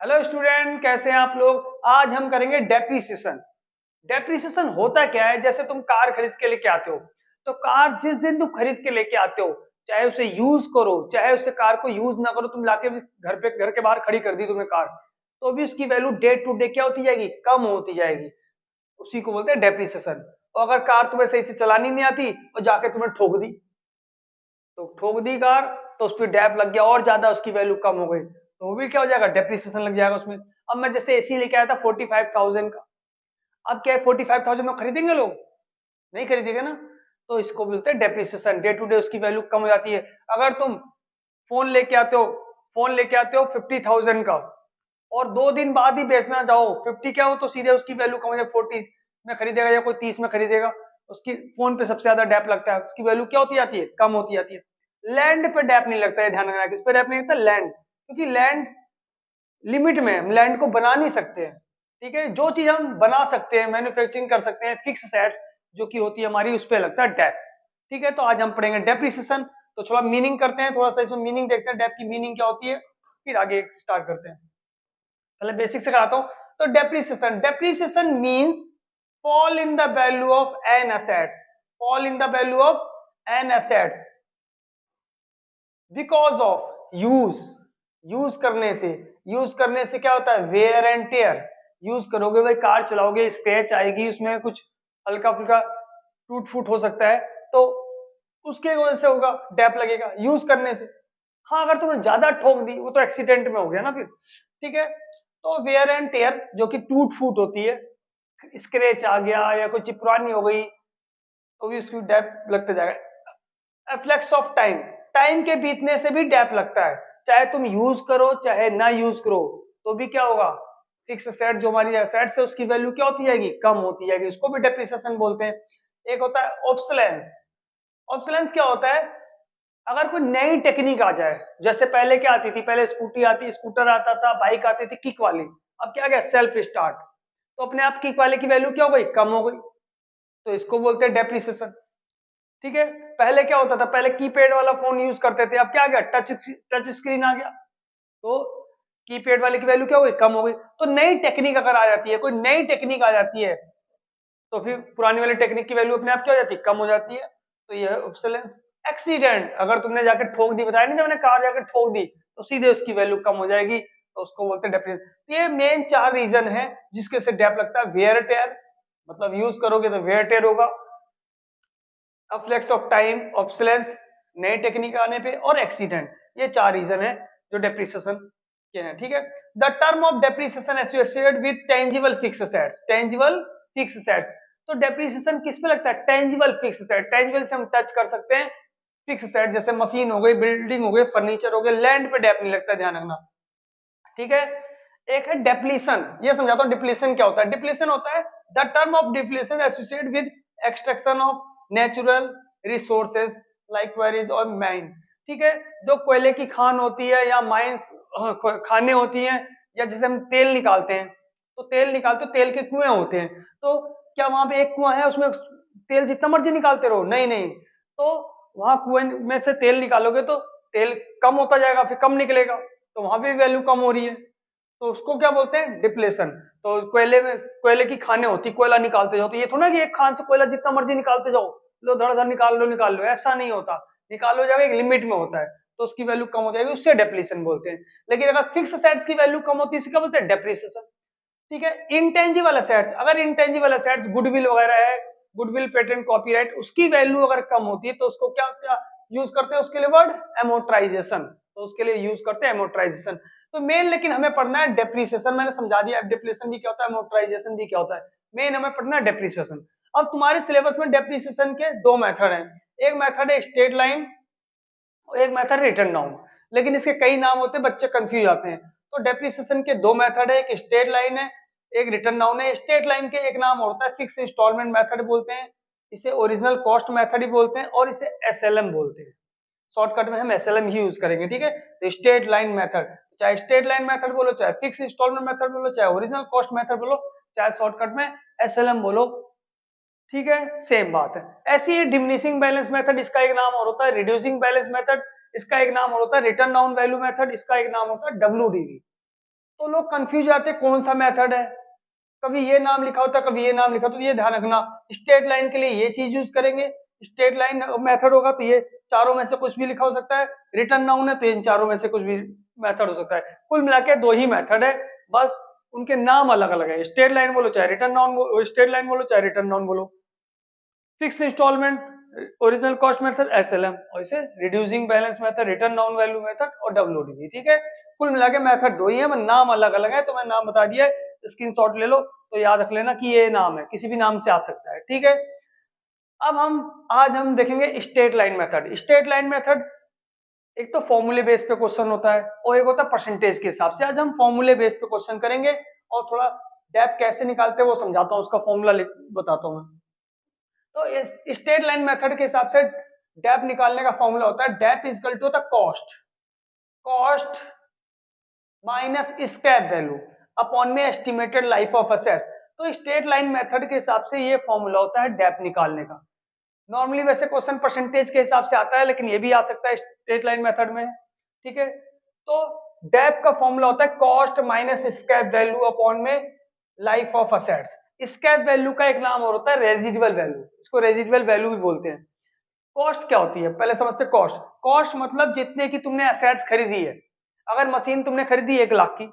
Hello student, कैसे हैं आप लोग। आज हम करेंगे डेप्रिसिएशन। डेप्रिसिएशन होता क्या है, जैसे तुम कार खरीद के लेके आते हो, तो कार जिस दिन तुम खरीद के लेके आते हो, चाहे उसे यूज करो चाहे उसे कार को यूज ना करो, तुम लाके भी घर के बाहर खड़ी कर दी तुमने कार, तो भी उसकी वैल्यू डे टू डे क्या होती जाएगी, कम होती जाएगी। उसी को बोलते हैं डेप्रिसिएशन। और अगर कार तुम्हें सही से चलानी नहीं आती और जाके तुम्हें ठोक दी, तो ठोक दी कार, तो उस पर डैप लग गया और ज्यादा उसकी वैल्यू कम हो गई, तो वो भी क्या हो जाएगा, डेप्रिसिएशन लग जाएगा उसमें। अब मैं जैसे एसी लेके आया था 45,000 का, अब क्या है 45,000 में खरीदेंगे लोग, नहीं खरीदेंगे ना, तो इसको बोलते हैं डेप्रिसिएशन। डे टू डे उसकी वैल्यू कम हो जाती है। अगर तुम फोन लेके आते हो फोन लेके आते हो 50,000 का, और 2 दिन बाद ही बेचना जाओ 50 क्या हो, तो सीधे उसकी वैल्यू कम हो जाए, 40 में खरीदेगा या कोई 30 में खरीदेगा, उसकी फोन पे सबसे ज्यादा डैप लगता है, उसकी वैल्यू क्या होती जाती है, कम होती जाती है। लैंड पे डैप नहीं लगता है, ध्यान रखना। किस पे डैप नहीं लगता, लैंड, क्योंकि लैंड लिमिट में, हम लैंड को बना नहीं सकते हैं। ठीक है, जो चीज हम बना सकते हैं, मैन्युफैक्चरिंग कर सकते हैं, फिक्स सेट्स जो की होती है हमारी, उस पर लगता है डैप। ठीक है, तो आज हम पढ़ेंगे डेप्रिसिएशन। तो थोड़ा मीनिंग करते हैं, थोड़ा सा इसमें मीनिंग देखते हैं, डैप की मीनिंग क्या होती है, फिर आगे स्टार्ट करते हैं। पहले बेसिक से कराता हूं। तो depreciation, depreciation means fall in the value of an assets, fall in the value of an assets because of use, use करने से क्या होता है, वेयर एंड टेयर। यूज करोगे भाई, कार चलाओगे, स्क्रैच आएगी, उसमें कुछ हल्का फुल्का टूट फूट हो सकता है, तो उसके वजह से होगा, डैप लगेगा यूज करने से। हाँ, अगर तुमने ज्यादा ठोक दी, वो तो एक्सीडेंट में हो गया ना फिर। ठीक है, तो वेयर एंड टेयर जो कि टूट फूट होती है, स्क्रैच आ गया या कोई चीज पुरानी हो गई, तो भी उसकी डैप लगते जाएगा। एफ्लेक्स ऑफ टाइम, टाइम के बीतने से भी डैप लगता है, चाहे तुम यूज करो चाहे ना यूज करो, तो भी क्या होगा, फिक्स सेट जो हमारी सेट्स है उसकी वैल्यू क्या होती जाएगी, कम होती जाएगी, उसको भी डेप्रिसिएशन बोलते हैं। एक होता है ऑब्सोलेंस। ऑब्सोलेंस क्या होता है, अगर कोई नई टेक्निक आ जाए, जैसे पहले क्या आती थी, पहले स्कूटर आता था, बाइक आती थी किक वाली, अब क्या आ गया, सेल्फ स्टार्ट, तो अपने आप किक वाले की वैल्यू क्या हो गई, कम हो गई, तो इसको बोलते हैं डेप्रिसिएशन। ठीक है, पहले क्या होता था, पहले कीपैड वाला फोन यूज करते थे, अब क्या आ गया, टच स्क्रीन आ गया, तो कीपैड वाले की वैल्यू क्या हो गई, कम हो गई। तो नई टेक्निक अगर आ जाती है, कोई नई टेक्निक आ जाती है, तो फिर पुरानी वाली टेक्निक की वैल्यू अपने आप क्या हो जाती है, कम हो जाती है, तो यह है ऑब्सोलेंस। एक्सीडेंट, अगर तुमने जाकर ठोक दी, बताया नहीं, मैंने कार जाकर ठोक दी, तो सीधे उसकी वैल्यू कम हो जाएगी, तो उसको बोलते हैं डेप्रिसिएशन। तो ये मेन 4 रीजन है जिसके से डेप लगता है। वेयर टेयर, मतलब यूज करोगे तो वेयर टेयर होगा, अफ्लेक्स ऑफ टाइम, ऑब्सोलेंस, नए टेक्निक आने पे, और एक्सीडेंट, ये 4 रीजन है जो डेप्रिसिएशन के हैं। ठीक है, the term of depreciation associated with tangible fixed assets, tangible fixed assets. तो डेप्रिसिएशन किस पे लगता है, टेंजिबल फिक्स एसेट, टेंजिबल से हम टच कर सकते हैं, फिक्स एसेट जैसे मशीन हो गई, बिल्डिंग हो गई, फर्नीचर हो गए, लैंड पे डेप नहीं लगता, ध्यान रखना। ठीक है, एक है डिप्लीशन, ये समझाता हूँ डिप्लीशन क्या होता है। डिप्लीशन होता है the term of depletion associated with extraction of natural resources like queries और माइन। ठीक है, जो कोयले की खान होती है या माइंस, खाने होती हैं, या जैसे हम तेल निकालते हैं, तो तेल के कुएं होते हैं, तो क्या वहां पे एक कुआं है, उसमें तेल जितना मर्जी निकालते रहो, नहीं नहीं, तो वहां कुएं में से तेल निकालोगे तो तेल कम होता जाएगा, फिर कम निकलेगा, तो वहां भी वैल्यू कम हो रही है, तो उसको क्या बोलते हैं, डिप्लेशन। तो कोयले की खानें होती, कोयला निकालते जाओ, तो ये थोड़ा कि एक खान से कोयला जितना मर्जी निकालते जाओ, लो धड़ धड़ निकाल लो, ऐसा नहीं होता, निकालो जाएगा, एक लिमिट में होता है, तो उसकी वैल्यू कम हो जाएगी, उससे डेप्लीशन बोलते हैं। लेकिन अगर फिक्स एसेट्स की वैल्यू कम होती है, इसको क्या बोलते हैं, डेप्रिसिएशन। ठीक है, इंटेंजिबल एसेट्स, अगर इंटेंजिबल एसेट्स गुडविल वगैरह है, गुडविल, पेटेंट, कॉपीराइट, उसकी वैल्यू अगर कम होती है, तो उसको क्या क्या यूज करते हैं, उसके लिए वर्ड एमोर्टाइजेशन, तो उसके लिए यूज करते हैं एमोर्टाइजेशन। तो मेन लेकिन हमें पढ़ना है डेप्रिसिएशन, मैंने समझा दिया डिप्लेशन भी क्या होता है, एमोर्टाइजेशन भी क्या होता है, मेन हमें पढ़ना है डेप्रिसिएशन। अब तुम्हारे सिलेबस में डेप्रिसिएशन के 2 मेथड हैं, एक मेथड है स्ट्रेट लाइन और एक मेथड रिटर्न डाउन, लेकिन इसके कई नाम होते हैं, बच्चे कंफ्यूज आते हैं। तो डेप्रिसिएशन के 2 मेथड है, एक स्ट्रेट लाइन है, एक रिटर्न डाउन है। स्ट्रेट लाइन के एक नाम होता है फिक्स इंस्टॉलमेंट मेथड बोलते हैं, इसे ओरिजिनल कॉस्ट मेथड ही बोलते हैं, और इसे एसएलएम बोलते हैं, शॉर्टकट में हम एसएलएम ही यूज करेंगे। ठीक है, तो स्ट्रेट लाइन मेथड, चाहे स्ट्रेट लाइन मेथड बोलो, चाहे फिक्स इंस्टॉलमेंट मेथड बोलो, चाहे ओरिजिनल कॉस्ट मेथड बोलो, चाहे शॉर्टकट में एसएलएम बोलो, ठीक है, सेम बात है। ऐसी ही डिमिनिशिंग बैलेंस मेथड, इसका एक नाम और होता है रिड्यूसिंग बैलेंस मेथड, इसका एक नाम और होता है रिटर्न डाउन वैल्यू मेथड, इसका एक नाम होता है डब्ल्यूडीवी। तो लोग कंफ्यूज आते हैं कौन सा मेथड है, कभी ये नाम लिखा होता है कभी ये नाम लिखा, तो ये ध्यान रखना स्ट्रेट लाइन के लिए ये चीज यूज करेंगे, स्ट्रेट लाइन मेथड होगा तो ये चारों में से कुछ भी लिखा हो सकता है, रिटर्न नाउन है तो इन चारों में से कुछ भी मेथड हो सकता है। कुल मिला के दो ही मेथड है, बस उनके नाम अलग अलग है, स्ट्रेट लाइन बोलो चाहे रिटर्न नाउन, स्ट्रेट लाइन बोलो चाहे रिटर्न नाउन बोलो। Fix instalment original cost method SLM, और इसे reducing balance method written down value method और डब्ल्यूडीवी। ठीक है, कुल मिला के मेथड दो ही है, नाम अलग अलग है, तो मैं नाम बता दिया, स्क्रीनशॉट ले लो तो याद रख लेना कि ये नाम है, किसी भी नाम से आ सकता है। ठीक है, अब आज हम देखेंगे straight line method. Straight line method एक तो फॉर्मूले बेस पे क्वेश्चन होता है और एक होता है परसेंटेज के हिसाब से। आज हम फॉर्मूले बेस पे क्वेश्चन करेंगे और थोड़ा डेप कैसे निकालते हैं वो समझाता हूँ, उसका फॉर्मूला बताता हूँ मैं। तो इस स्ट्रेट लाइन मेथड के हिसाब से डेप निकालने का फॉर्मूला होता है dep is equal to the cost minus scrap value upon में एस्टिमेटेड लाइफ ऑफ असेट। तो स्ट्रेट लाइन मेथड के हिसाब से ये फॉर्मूला होता है डेप निकालने का। नॉर्मली वैसे क्वेश्चन परसेंटेज के हिसाब से आता है, लेकिन ये भी आ सकता है स्ट्रेट लाइन मेथड में। ठीक है, तो डेप का फॉर्मूला होता है cost minus scrap value upon में life of assets. Scrap value का एक नाम और होता है रेजिडुअल वैल्यू, इसको रेजिडुअल वैल्यू भी बोलते हैं। कॉस्ट क्या होती है पहले समझते। कॉस्ट मतलब जितने की तुमने एसेट्स खरीदी है। अगर मशीन तुमने खरीदी 1 लाख की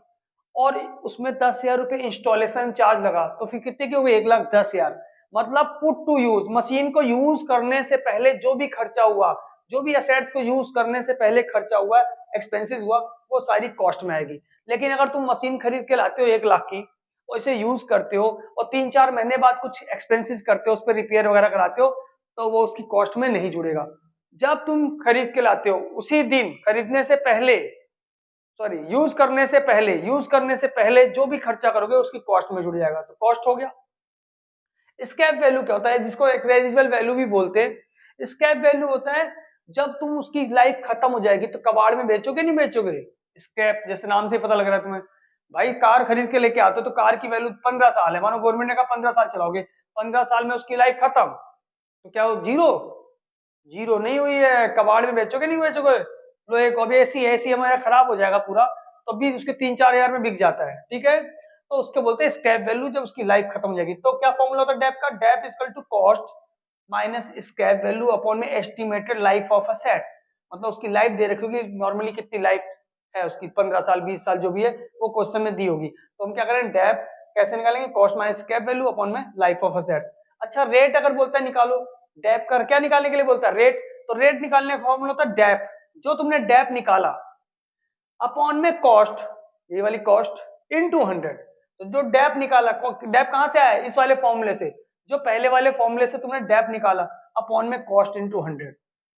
और उसमें 10,000 रुपए इंस्टॉलेशन चार्ज लगा, तो फिर कितने की हो गई 1,10,000। मतलब पुट टू यूज, मशीन को यूज करने से पहले जो भी खर्चा हुआ, जो भी एसेट्स को यूज करने से पहले खर्चा हुआ, एक्सपेंसेस हुआ, वो सारी कॉस्ट में आएगी। लेकिन अगर तुम मशीन खरीद के लाते हो 1 लाख की और इसे यूज करते हो और 3-4 महीने बाद कुछ एक्सपेंसेस करते हो, उस पर रिपेयर वगैरह कराते हो, तो वो उसकी कॉस्ट में नहीं जुड़ेगा। जब तुम खरीद के लाते हो उसी दिन, खरीदने से पहले, सॉरी यूज करने से पहले जो भी खर्चा करोगे उसकी कॉस्ट में जुड़ जाएगा, तो कॉस्ट हो गया। स्क्रैप वैल्यू क्या होता है, जिसको एक रेजिडुअल वैल्यू भी बोलते हैं। स्क्रैप वैल्यू होता है जब तुम उसकी लाइफ खत्म हो जाएगी तो कबाड़ में बेचोगे नहीं बेचोगे। स्क्रैप जैसे नाम से पता लग रहा है तुम्हें, भाई कार खरीद के लेके आते हो तो कार की वैल्यू 15 साल है, मानो गवर्नमेंट ने कहा 15 साल चलाओगे, 15 साल में उसकी लाइफ खत्म, तो क्या वो जीरो? जीरो नहीं हुई है, कबाड़ में बेचोगे नहीं बेचोगे। लो एक अभी एसी हमारा खराब हो जाएगा पूरा, तो भी उसके 3-4 हजार में बिक जाता है। ठीक है, तो उसके बोलते हैं स्क्रैप वैल्यू, जब उसकी लाइफ खत्म हो जाएगी। तो क्या फॉर्मूला होता है डेप का, dep equal to cost minus scrap value upon में एस्टिमेटेड लाइफ ऑफ असेट्स। मतलब उसकी लाइफ दे रखी होगी, नॉर्मली कितनी लाइफ है उसकी, 15 साल 20 साल जो भी है वो क्वेश्चन में दी होगी। तो हम क्या करें, डेप कैसे निकालेंगे, cost minus scrap value upon में लाइफ ऑफ असेट्स। अच्छा रेट अगर बोलता है निकालो, डेप कर क्या निकालने के लिए बोलता है, रेट। तो रेट निकालने का फॉर्मूला होता है डेप, जो तुमने डेप निकाला अपॉन में कॉस्ट, ये वाली कॉस्ट इनटू 100। तो जो डेप निकाला, डेप कहां से आया, इस वाले फॉर्मूले से, जो पहले वाले फॉर्मूले से तुमने डेप निकाला अपॉन में कॉस्ट इनटू 100।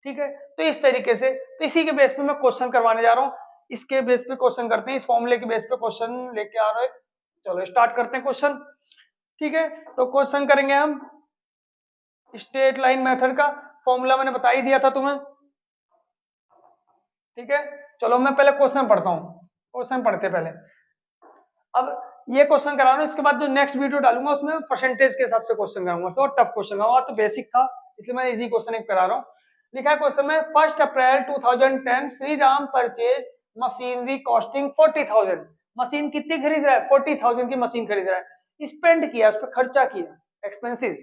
ठीक है, तो इस तरीके से, तो इसी के बेस पे मैं क्वेश्चन करवाने जा रहा हूँ, इसके बेस पे क्वेश्चन करते हैं, इस फॉर्मूले के बेस पे क्वेश्चन लेके आ रहे हैं। चलो स्टार्ट करते हैं क्वेश्चन। ठीक है, तो क्वेश्चन करेंगे हम स्ट्रेट लाइन मेथड का, फॉर्मूला मैंने बता ही दिया था तुम्हें। ठीक है, चलो मैं पहले क्वेश्चन पढ़ता हूँ, क्वेश्चन पढ़ते पहले। अब ये क्वेश्चन करा रहा हूँ, इसके बाद जो नेक्स्ट वीडियो डालूंगा उसमें परसेंटेज के हिसाब से क्वेश्चन कराऊंगा, तो टफ क्वेश्चन और तो बेसिक था, इसलिए मैं इजी क्वेश्चन एक करा रहा हूँ। लिखा है क्वेश्चन में, 1 अप्रैल 2010 Shri Ram purchase machinery costing 40,000। Machine कितनी खरीद रहा है, 40,000 की मशीन खरीद रहा है। स्पेंड किया, उस पर खर्चा किया, एक्सपेंसिव,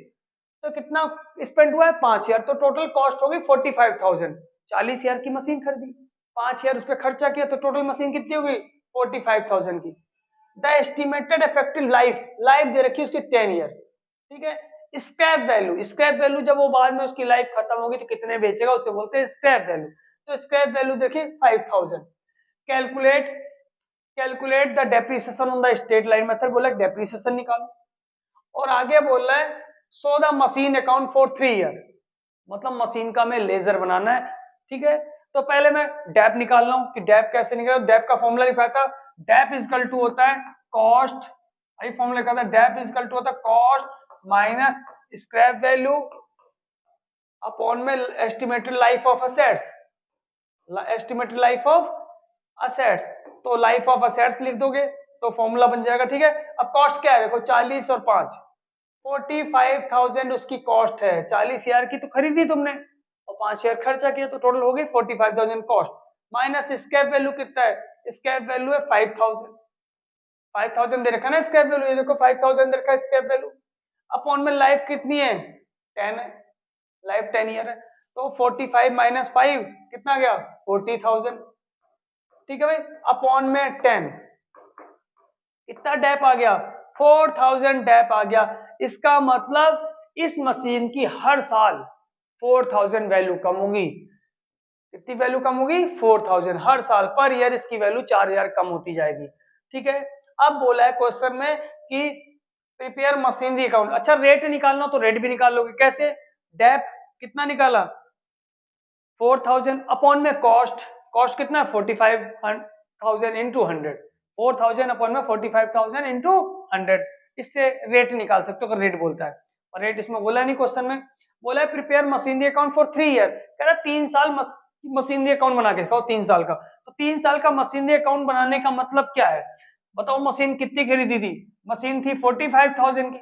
तो कितना स्पेंड हुआ है 5,000, तो टोटल कॉस्ट होगी 45,000। 40,000 की मशीन खरीदी, 5,000 उस पर खर्चा किया, तो टोटल मशीन कितनी होगी 45,000 की। The estimated effective life, life दे रखी उसकी 10 ईयर। ठीक है, स्क्रैप वैल्यू, स्क्रैप वैल्यू जब वो बाद में उसकी लाइफ खत्म होगी तो कितने बेचेगा उसे बोलते हैं स्क्रैप वैल्यू। तो स्क्रैप वैल्यू देखिए 5,000। Calculate calculate the depreciation on the straight line method, बोला डेप्रिसिएशन निकालो। और आगे बोल रहा है so the machine account for 3 year, मतलब मशीन का हमें लेजर बनाना है। ठीक है, तो पहले मैं डेप निकाल रहा हूँ कि डेप कैसे निकाल। डेप का फॉर्मूला लिखा था, डेप इजकल टू होता है कॉस्ट, यही फॉर्मूला लिखा था, डेप इजकल टू होता है cost minus scrap value upon में estimated life of assets, estimated life of assets. तो लाइफ ऑफ असेट्स लिख दोगे तो फॉर्मूला बन जाएगा। ठीक है, अब कॉस्ट क्या है देखो, 40 और 5, 45,000 उसकी कॉस्ट है। 40,000 की तो खरीदी तुमने और 5,000 खर्चा किया, तो टोटल हो गई 45,000 कॉस्ट। माइनस स्क्रैप वैल्यू कितना है, स्क्रैप वैल्यू है 5,000। 5000 दे रखा है ना स्क्रैप वैल्यू, ये देखो 5000 दे रखा है स्क्रैप वैल्यू, अपॉन में लाइफ कितनी है 10 है, लाइफ 10 ईयर है, तो 45 माइनस 5 कितना गया 40,000, ठीक है भाई, अपॉन में 10 कितना डेप आ गया 4000 डेप आ गया। इसका मतलब इस मशीन की हर साल 4000 वैल्यू कम होगी, कितनी वैल्यू कम होगी 4000, हर साल पर ईयर इसकी वैल्यू 4000 कम होती जाएगी, ठीक है। अब बोला है क्वेश्चन में कि प्रिपेयर मशीनरी अकाउंट, अच्छा रेट निकालना तो रेट भी निकाल लोगे, कैसे, डेप कितना निकाला 4000 अपॉन में कॉस्ट, कॉस्ट कितना 45,000 इंटू 100, 4000 अपॉन में 45,000 इंटू 100, इससे रेट निकाल सकते हो अगर रेट बोलता है, और रेट इसमें बोला नहीं क्वेश्चन में, बोला है prepare machinery account for 3 year, कह रहा 3 साल मशीनरी अकाउंट बना के दिखाओ 3 साल का, तो 3 साल का मशीनरी अकाउंट बनाने का मतलब क्या है, बताओ मशीन कितनी खरीदी थी, मशीन थी 45,000 की,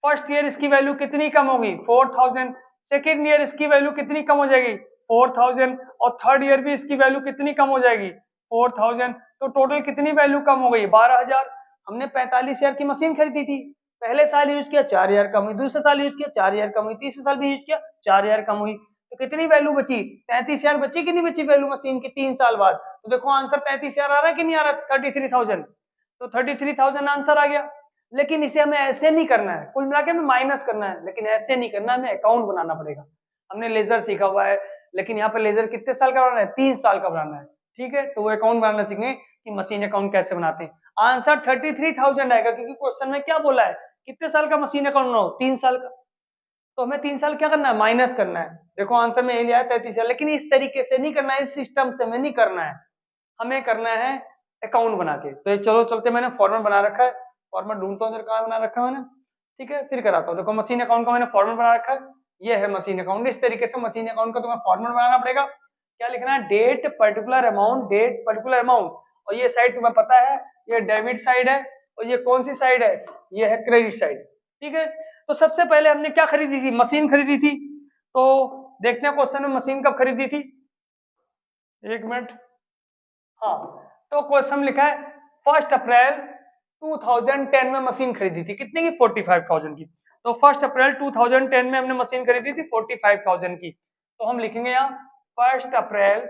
फर्स्ट ईयर इसकी वैल्यू कितनी कम होगी 4000, सेकेंड ईयर इसकी वैल्यू कितनी कम हो जाएगी 4000, और थर्ड ईयर भी इसकी वैल्यू कितनी कम हो जाएगी 4000, तो टोटल कितनी वैल्यू कम हो गई 12,000। हमने 45,000 की मशीन खरीदी थी, पहले साल यूज किया 4000 कम हुई, दूसरे साल यूज किया 4000 कम हुई, तीसरे साल भी यूज किया 4000 कम हुई, तो कितनी वैल्यू बची 33,000 बची कि नहीं बची वैल्यू मशीन की 3 साल बाद, तो देखो आंसर 33,000 आ रहा है कि नहीं आ रहा 33,000, तो 33,000 आंसर आ गया। लेकिन इसे हमें ऐसे नहीं करना है, कुल मिला के हमें माइनस करना है, लेकिन ऐसे नहीं करना, हमें अकाउंट बनाना पड़ेगा। हमने लेजर सीखा हुआ है, लेकिन यहाँ पे लेजर कितने साल का बनाना है 3 साल का बनाना है, ठीक है, तो वो अकाउंट बनाना सीखेंगे कि मशीन अकाउंट कैसे बनाते हैं। आंसर 33,000 आएगा, क्योंकि क्वेश्चन में क्या बोला है कितने साल का मशीन अकाउंट बनाओ 3 साल का, तो हमें 3 साल क्या करना है माइनस करना है। देखो आंसर में यही लिया है 33,000, लेकिन इस तरीके से नहीं करना है, इस सिस्टम से हमें नहीं करना है, हमें करना है अकाउंट बना के। तो चलो चलते, मैंने फॉर्मेट बना रखा है, फॉर्मेट ढूंढता हूँ कहाँ बना रखा है मैंने, ठीक है, फिर कराता हूँ। देखो मशीन अकाउंट का मैंने फॉर्मेट बना रखा है, ये है मशीन अकाउंट, इस तरीके से मशीन अकाउंट का तुम्हें फॉर्मेट बनाना पड़ेगा। क्या लिखना है date particular amount, date particular amount, और ये साइड तुम्हें पता है ये डेबिट साइड है, और ये कौन सी साइड है ये है क्रेडिट साइड, ठीक है। तो सबसे पहले हमने क्या खरीदी थी मशीन खरीदी थी, तो देखते हैं क्वेश्चन में मशीन कब खरीदी थी, एक मिनट, हाँ, तो क्वेश्चन लिखा है 1 अप्रैल 2010 में मशीन खरीदी थी, कितने की 45,000 की, तो 1 अप्रैल 2010 में हमने मशीन खरीदी थी 45,000 की, तो हम लिखेंगे यहाँ 1 अप्रैल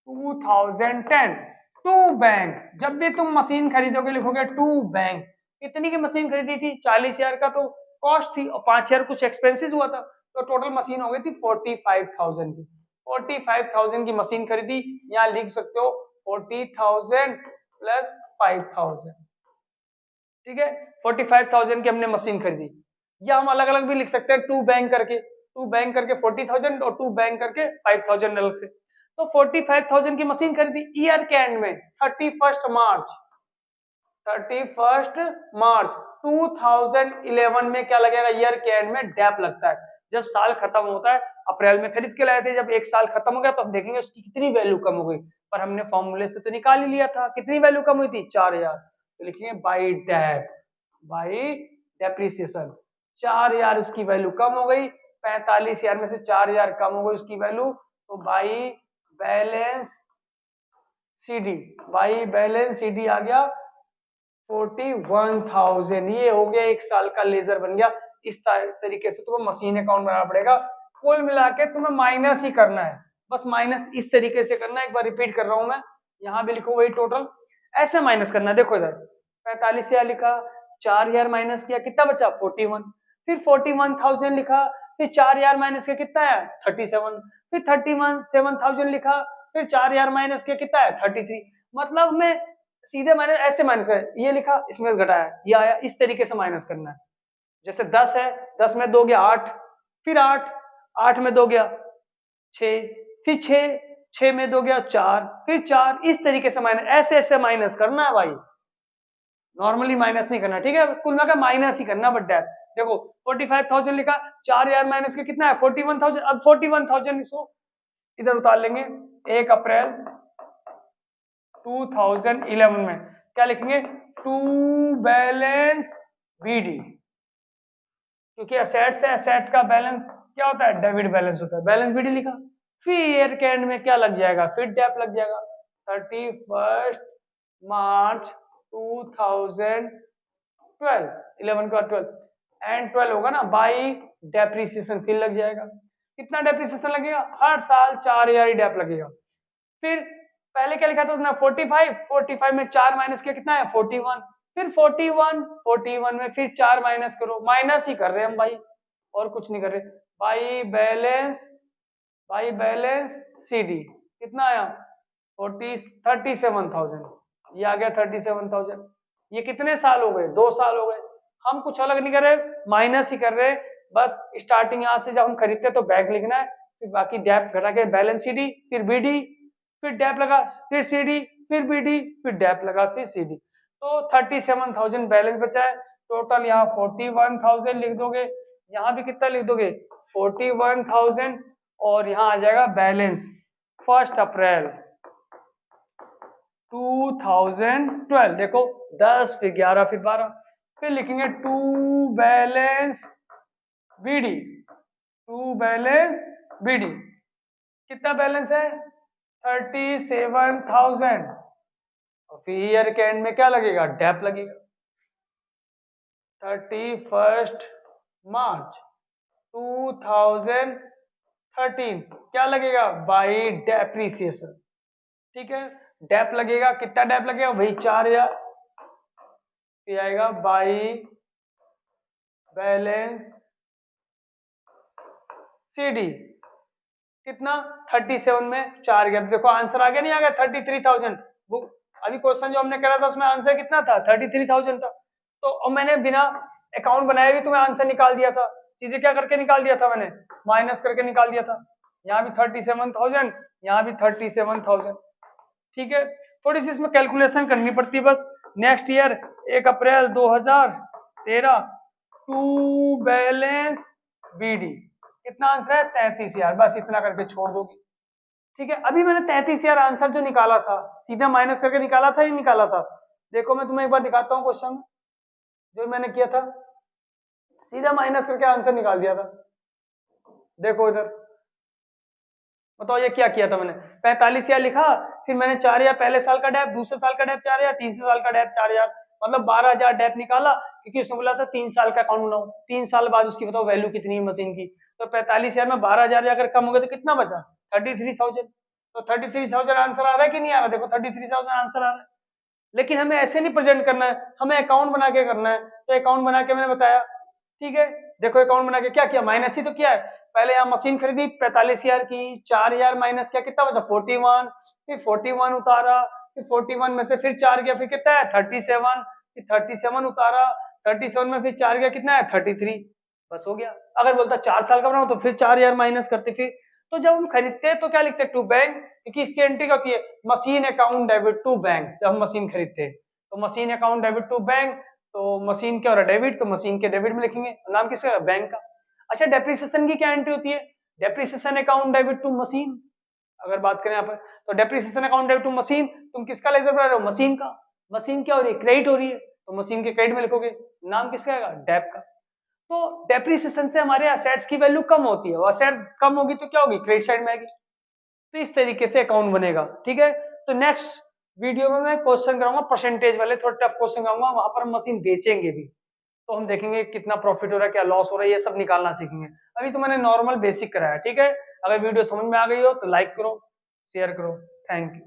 2010 टू बैंक, जब भी तुम मशीन खरीदोगे लिखोगे टू बैंक, कितनी की मशीन खरीदी थी 40,000 का तो कॉस्ट थी, और 5,000 कुछ एक्सपेंसेस हुआ था, तो टोटल मशीन हो गई थी 45,000 की, 45,000 की मशीन खरीदी, यहाँ लिख सकते हो 40,000 प्लस 5,000, ठीक है, 45,000 की हमने मशीन खरीदी, या हम अलग अलग भी लिख सकते हैं टू बैंक करके, 40,000 और टू बैंक करके 5,000 अलग से, तो 45,000 की मशीन खरीदी ईयर के एंड में 31 मार्च 2011 में क्या लगेगा ईयर के एंड में डेप लगता है, जब साल खत्म होता है, अप्रैल में खरीद के लाए थे, जब एक साल खत्म हो गया तो हम देखेंगे उसकी कितनी वैल्यू कम हो गई, पर हमने फॉर्मूले से तो निकाल ही लिया था कितनी वैल्यू कम हुई थी 4,000, तो लिखेंगे बाई डेप, बाई डेप्रिसिएशन 4,000 उसकी वैल्यू कम हो गई, 45,000 में से 4,000 कम हो गई उसकी वैल्यू, तो by balance CD, by balance CD आ गया 41,000, ये हो गया एक साल का लेजर बन गया। इस तरीके से तुम्हें मशीन अकाउंट बनाना पड़ेगा, कुल मिला के तुम्हें माइनस ही करना है, बस माइनस इस तरीके से करना है, एक बार रिपीट कर रहा हूं मैं, यहाँ भी लिखो वही टोटल, ऐसे माइनस करना है, देखो इधर 45,000 लिखा, 4,000 माइनस किया, कितना बचा 41, फिर 41,000 लिखा, फिर 4,000 माइनस किया, कितना है 37, फिर 37,000 लिखा, फिर 4,000 माइनस किया, कितना है 33, मतलब मैं सीधे माइनस ऐसे माइनस है, ये लिखा इसमें घटाया ये आया, इस तरीके से माइनस करना है। जैसे 10 है, 10 में 2 गया 8, फिर 8, 8 में 2 गया 6, फिर 6, 6 में 2 गया 4, फिर 4, इस तरीके से माइनस, ऐसे ऐसे माइनस करना है भाई, नॉर्मली माइनस नहीं करना, ठीक है, कुल मिलाकर माइनस ही करना, बट डेप देखो 45,000 लिखा, 4,000 माइनस के कितना है 41,000, अब 41,000 इसको इधर उतार लेंगे, 1 अप्रैल 2011 में क्या लिखेंगे टू बैलेंस बीडी, क्योंकि असेट्स है, असेट्स का बैलेंस क्या होता है डेबिट बैलेंस होता है, बैलेंस बीडी लिखा, फिर ईयर के एंड में क्या लग जाएगा फिर डेप लग जाएगा 31 मार्च 2012, 11 के बाद 12 एंड 12 होगा ना, बाई डेप्रिसिएशन फिर लग जाएगा। कितना डेप्रिसिएशन लगेगा? हर साल 4000 ही डेप लगेगा। फिर पहले क्या लिखा था उसने 45, 45 में 4 माइनस किया कितना है 41, फिर 41, 41 में फिर 4 माइनस करो, माइनस ही कर रहे हैं हम भाई, और कुछ नहीं कर रहे। बाई बैलेंस सीडी कितना आया 37,000, ये आ गया 37,000। ये कितने साल हो गए? 2 साल हो गए। हम कुछ अलग नहीं कर रहे, माइनस ही कर रहे, बस स्टार्टिंग यहाँ से जब हम खरीदते तो बैक लिखना है, फिर बाकी डेप घटा के बैलेंस सीडी, फिर बीडी, फिर डेप लगा, फिर सीडी, फिर बीडी, फिर डेप लगा, फिर सीडी। तो 37,000 बैलेंस बचा है। टोटल यहाँ 41,000 लिख दोगे, यहाँ भी कितना लिख दोगे 41,000, और यहाँ आ जाएगा बैलेंस 1 अप्रैल 2012। देखो 10 फिर 11 फिर 12, फिर लिखेंगे to balance BD, to balance BD कितना बैलेंस है 37,000, और फिर ईयर के एंड में क्या लगेगा डेप लगेगा 31 मार्च 2013 क्या लगेगा बाई डेप्रिसिएशन। ठीक है, डेप लगेगा, कितना डेप लगेगा वही 4000, फिर आएगा बाई बैलेंस सीडी कितना 37 में 4 गया। देखो आंसर आ गया, नहीं आ गया 33,000। अभी क्वेश्चन जो हमने करा था उसमें आंसर कितना था 33,000 था। तो और मैंने बिना अकाउंट बनाए भी तुम्हें आंसर निकाल दिया था, सीधे क्या करके निकाल दिया था मैंने, माइनस करके निकाल दिया था। यहाँ भी 37,000, यहाँ भी 37,000। ठीक है, थोड़ी सी इसमें कैलकुलेशन करनी पड़ती है बस। Next year 1 April 2013 to balance BD कितना आंसर है 33,000, बस इतना करके छोड़ दोगी। ठीक है, अभी मैंने 33,000 आंसर जो निकाला था सीधे माइनस करके निकाला था, ही निकाला था। देखो मैं तुम्हें एक बार दिखाता हूँ क्वेश्चन जो मैंने किया था, सीधा माइनस करके आंसर निकाल दिया था। देखो इधर, बताओ ये क्या किया था मैंने, 45,000 लिखा, फिर मैंने 4,000 पहले साल का डेप, दूसरे साल का डेप 4,000, तीसरे साल का डेप 4,000, मतलब 12,000 डेप निकाला, क्योंकि उसने बोला था 3 साल का अकाउंट बनाओ, 3 साल बाद उसकी बताओ वैल्यू कितनी है मशीन की। तो 45,000 में 12,000 अगर कम हो गया तो कितना बचा 33,000। तो 33,000 आंसर आ रहा है कि नहीं आ रहा? देखो 33,000 आंसर आ रहा है। लेकिन हमें ऐसे नहीं प्रेजेंट करना है, हमें अकाउंट बना के करना है। तो अकाउंट बना के मैंने बताया, ठीक है। देखो अकाउंट बना के क्या किया, माइनस ही तो किया है। पहले यहाँ मशीन खरीदी 45,000 की, 4,000 माइनस किया, कितना बचा 41, फिर 41 उतारा, फिर 41 में से फिर 4 गया, फिर कितना है 37, फिर 37 उतारा, 37 में फिर 4 गया, कितना है 33, बस हो गया। अगर बोलता 4 साल का बनाओ तो फिर 4,000 माइनस करते। फिर तो जब हम खरीदते हैं तो क्या लिखते हैं टू बैंक, क्योंकि इसकी एंट्री क्या होती है machine account debit to bank. जब हम मशीन खरीदते हैं तो machine account debit to bank, तो मशीन क्या हो रहा है डेबिट, तो मशीन के डेबिट में लिखेंगे, नाम किसका बैंक का। अच्छा डेप्रिसिएशन की क्या एंट्री होती है, depreciation account debit to machine. अगर बात करें यहाँ पर तो depreciation account debit to machine, तुम किसका लेकर बना रहे हो मशीन का, मशीन क्या हो रही है क्रेडिट हो रही है, तो मशीन के क्रेडिट में लिखोगे, नाम किसका आएगा डेप का। तो डेप्रिसिएशन से हमारे असेट्स की वैल्यू कम होती है, और असेट्स कम होगी तो क्या होगी क्रेडिट साइड में आएगी। तो इस तरीके से अकाउंट बनेगा। ठीक है, तो नेक्स्ट वीडियो में मैं क्वेश्चन कराऊंगा परसेंटेज वाले, थोड़ा टफ क्वेश्चन कराऊंगा, वहां पर हम मशीन बेचेंगे भी, तो हम देखेंगे कितना प्रॉफिट हो रहा है, क्या लॉस हो रहा है, ये सब निकालना सीखेंगे। अभी तो मैंने नॉर्मल बेसिक कराया। ठीक है, अगर वीडियो समझ में आ गई हो तो लाइक करो, शेयर करो, थैंक यू।